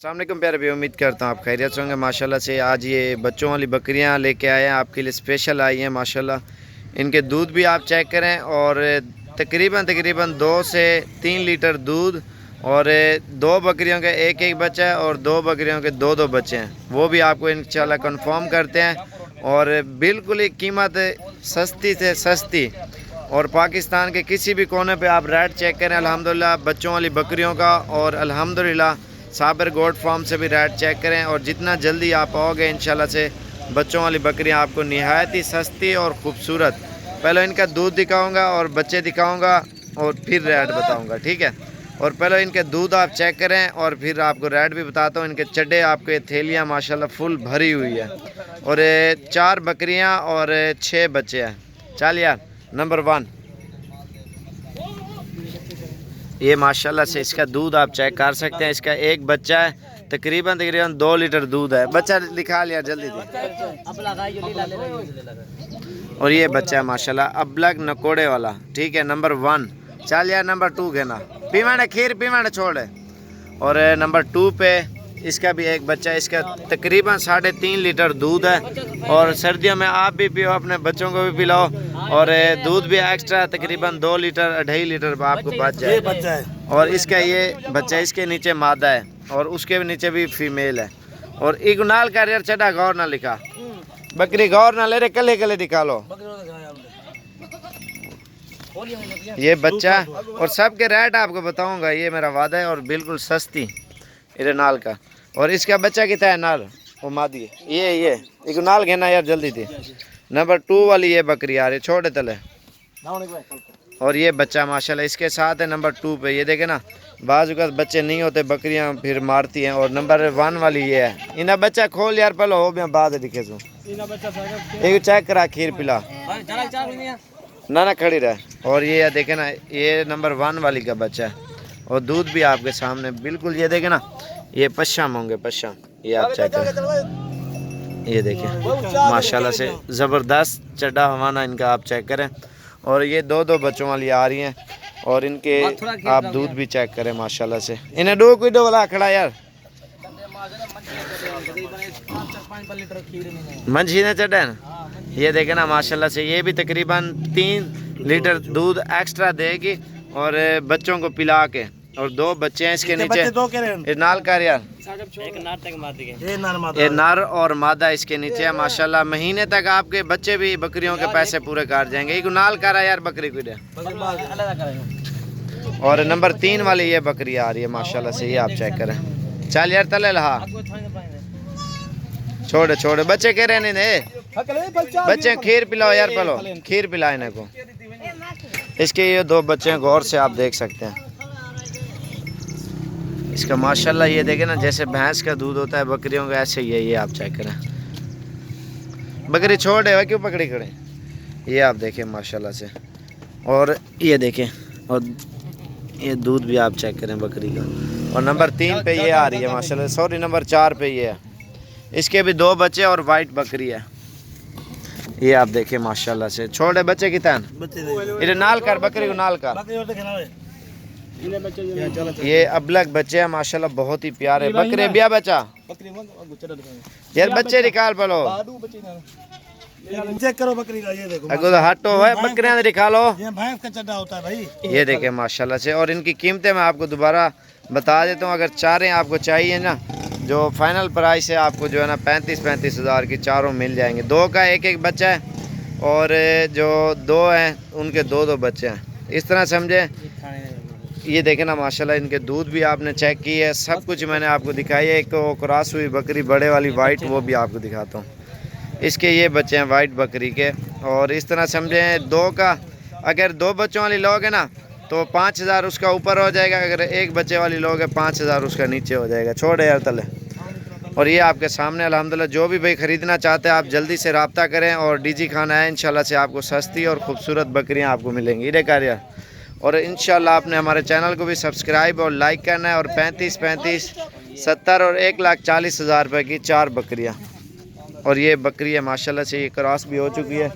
अस्सलाम वालेकुम प्यारे भाई, उम्मीद करता हूँ आप खैरियत से होंगे माशाल्लाह से। आज ये बच्चों वाली बकरियाँ लेके आए हैं आपके लिए, स्पेशल आई हैं माशाल्लाह। इनके दूध भी आप चेक करें और तकरीबन 2 से 3 लीटर दूध और 2 बकरियों के एक एक बच्चा है और 2 बकरियों के 2 बच्चे हैं, वो भी आपको इंशाल्लाह कंफर्म करते हैं। और बिल्कुल ही कीमत सस्ती से सस्ती और पाकिस्तान के किसी भी कोने पे आप रेट चेक करें अल्हम्दुलिल्लाह बच्चों वाली बकरियों का, और अल्हम्दुलिल्लाह साबर गोट फार्म से भी रेट चेक करें। और जितना जल्दी आप आओगे इंशाल्लाह से बच्चों वाली बकरियां आपको निहायत ही सस्ती और ख़ूबसूरत। पहले इनका दूध दिखाऊंगा और बच्चे दिखाऊंगा और फिर रेट बताऊंगा, ठीक है। और पहले इनके दूध आप चेक करें और फिर आपको रेट भी बताता हूँ। इनके चड्डे आपके थैलियाँ माशाल्लाह फुल भरी हुई है और 4 बकरियाँ और 6 बच्चे हैं। चल यार, नंबर 1 ये माशाल्लाह से इसका दूध आप चेक कर सकते हैं। इसका एक बच्चा है, तकरीबन 2 लीटर दूध है। बच्चा दिखा लिया जल्दी दे। और ये बच्चा है माशाल्लाह अबलग नकोड़े वाला, ठीक है, नंबर 1। चल यार, नंबर 2 घेना पीवाना खीर पीवाना छोड़। और नंबर 2 पे इसका भी एक बच्चा है। इसका तकरीबन 3.5 लीटर दूध है और सर्दियों में आप भी पियो, अपने बच्चों को भी पिलाओ। और दूध भी एक्स्ट्रा तकरीबन 2 लीटर 2.5 लीटर आपको बच जाए। और इसका ये बच्चा, इसके नीचे मादा है और उसके नीचे भी फीमेल है। और इगनाल का रेट चढ़ा गौर ना लिखा, बकरी गौर ना ले रहे, कले कले दिखा लो ये बच्चा। और सबके रेट आपको बताऊंगा, ये मेरा वादा है। और बिल्कुल सस्ती इरनाल का। और इसका बच्चा कितना है नाल, वो मादी है। ये एक नाल घेना यार जल्दी थी। नंबर 2 वाली ये बकरी आ रही, छोटे तले। और ये बच्चा माशाल्लाह इसके साथ है नंबर 2 पे। ये देखे ना, बाजू का बच्चे नहीं होते, बकरियां फिर मारती हैं। और नंबर 1 वाली ये है। इन्हें बच्चा खोल यार, पहले हो गया बाद दिखे तू एक चेक करा, खीर पिला ना खड़ी रहे। और ये देखे ना, ये नंबर 1 वाली का बच्चा है और दूध भी आपके सामने बिल्कुल। ये देखे ना, ये पश्चिम होंगे, पश्चिम, ये आप चेक करें। ये देखिए माशाल्लाह से ज़बरदस्त चड्डा हवाना इनका, आप चेक करें। और ये 2 बच्चों वाली आ रही हैं और इनके आप दूध भी चेक करें माशाल्लाह से। इन्हें डो कोई डो वाला खड़ा यार मंझी ने चढ़ा है ना। ये देखे ना माशाल्लाह से, ये भी तकरीबन 3 लीटर दूध एक्स्ट्रा देगी और बच्चों को पिला के। और 2 बच्चे हैं इसके नीचे, नाल कर यार, ये नर और मादा इसके नीचे है माशाल्लाह। महीने तक आपके बच्चे भी बकरियों के पैसे पूरे कर जाएंगे। एक नाल करा यार बकरी को। और नंबर 3 वाली ये बकरी आ रही है माशाल्लाह से, ये आप चेक करें। चल यार तले लहा, छोड़े बच्चे कह रहे नहीं, बच्चे खीर पिलाओ यार, पलो खीर पिला इन्हें को। इसके ये 2 बच्चे हैं, गौर से आप देख सकते हैं। इसका माशाल्लाह ये देखें ना, जैसे भैंस का दूध होता है बकरियों का, ऐसे ही है। ये आप चेक करें, बकरी छोड़ है क्यों पकड़ी खड़े, ये आप देखें माशाल्लाह से। और ये देखें, और ये दूध भी आप चेक करें बकरी का। और नंबर 3 पे ये आ रही है माशाल्लाह, सॉरी नंबर 4 पे ये है। इसके भी 2 बच्चे और वाइट बकरी है, ये आप देखें माशाल्लाह से। छोटे बच्चे कितना इधर नाल कर, बकरी को नाल कर। ये अबलग बच्चे हैं माशाल्लाह, बहुत ही प्यारे बकरे। बिया बच्चा यार, बच्चे निकाल पलो, चेक करो बकरी का। ये देखो अगर हटो है बकरियां निकालो, ये भैंस का चड्डा होता है भाई। ये देखे माशाल्लाह से। और इनकी कीमतें मैं आपको दोबारा बता देता हूँ। अगर चारें आपको चाहिए ना, जो फाइनल प्राइस है आपको जो है ना 35 हज़ार की चारों मिल जाएंगे। 2 का एक बच्चा है और जो 2 हैं उनके 2 बच्चे हैं, इस तरह समझे। ये देखें ना माशाल्लाह, इनके दूध भी आपने चेक की है, सब कुछ मैंने आपको दिखाई है। एक क्रॉस हुई बकरी बड़े वाली वाइट, वो भी आपको दिखाता हूँ। इसके ये बच्चे हैं वाइट बकरी के। और इस तरह समझें 2 का, अगर 2 बच्चों वाली लोगे ना तो 5000 उसका ऊपर हो जाएगा। अगर एक बच्चे वाली लोगे 5000 उसका नीचे हो जाएगा। छोड़े यार तले। और ये आपके सामने अल्हम्दुलिल्लाह, जो भी भाई ख़रीदना चाहते हैं आप जल्दी से रब्ता करें। और डीजी खाना है इंशाल्लाह से, आपको सस्ती और ख़ूबसूरत बकरियाँ आपको मिलेंगी। ये कार्य। और इंशाल्लाह आपने हमारे चैनल को भी सब्सक्राइब और लाइक करना है। और 35, 70 और 1,40,000 रुपये की 4 बकरियाँ। और ये बकरी है माशाल्लाह से, ये क्रॉस भी हो चुकी है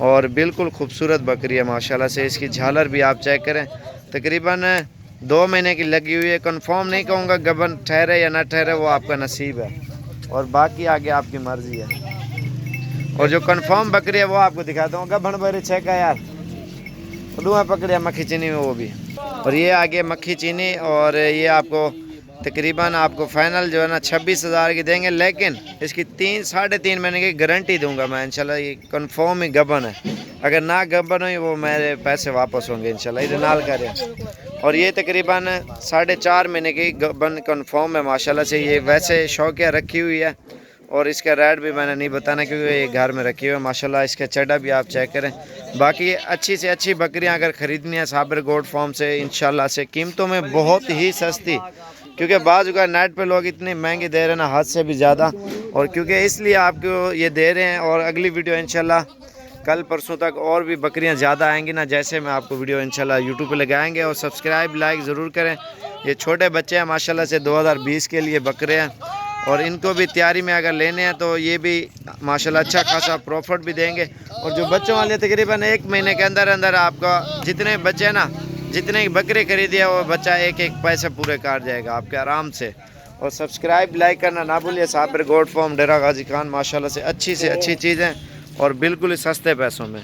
और बिल्कुल खूबसूरत बकरी है माशाल्लाह से। इसकी झालर भी आप चेक करें, तकरीबन 2 महीने की लगी हुई है। कंफर्म नहीं कहूँगा, गबन ठहरे या ना ठहरे वो आपका नसीब है, और बाकी आगे आपकी मर्ज़ी है। और जो कंफर्म बकरी है वो आपको दिखाता हूँ। गबन भरी 6 का यार, धुआं पकड़िया मक्खी चीनी में वो भी। और ये आगे मक्खी चीनी, और ये आपको तकरीबन आपको फ़ाइनल जो है ना 26,000 की देंगे, लेकिन इसकी 3-3.5 महीने की गारंटी दूंगा मैं इंशाल्लाह। ये कंफर्म ही गबन है, अगर ना गबन हुई वो मेरे पैसे वापस होंगे इंशाल्लाह। इधर नाल करें। और ये तकरीबन 4.5 महीने की गबन कंफर्म है माशाल्लाह से। ये वैसे शौकिया रखी हुई है, और इसका रेट भी मैंने नहीं बताना क्योंकि ये घर में रखी हुई है माशाल्लाह। इसका चढ़ा भी आप चेक करें। बाकी अच्छी से अच्छी बकरियां अगर ख़रीदनी है साबिर गोट फार्म से इंशाल्लाह से, कीमतों में बहुत ही सस्ती, क्योंकि बाज़ का नेट पे लोग इतनी महंगी दे रहे हैं ना, हद से भी ज़्यादा। और क्योंकि इसलिए आपको ये दे रहे हैं। और अगली वीडियो इंशाल्लाह कल परसों तक और भी बकरियां ज़्यादा आएंगी ना, जैसे मैं आपको वीडियो इंशाल्लाह यूट्यूब पे लगाएंगे। और सब्सक्राइब लाइक ज़रूर करें। ये छोटे बच्चे हैं माशाल्लाह से, 2020 के लिए बकरे हैं, और इनको भी तैयारी में अगर लेने हैं तो ये भी माशाल्लाह अच्छा खासा प्रॉफिट भी देंगे। और जो बच्चों वाले तकरीबन 1 महीने के अंदर अंदर आपका जितने बच्चे हैं ना, जितने बकरे खरीदे वो बच्चा एक पैसे पूरे कर जाएगा आपके आराम से। और सब्सक्राइब लाइक करना ना भूलिए। साबिर गोट फार्म डेरा गाजी खान माशाल्लाह से अच्छी चीज़ें, और बिल्कुल ही सस्ते पैसों में।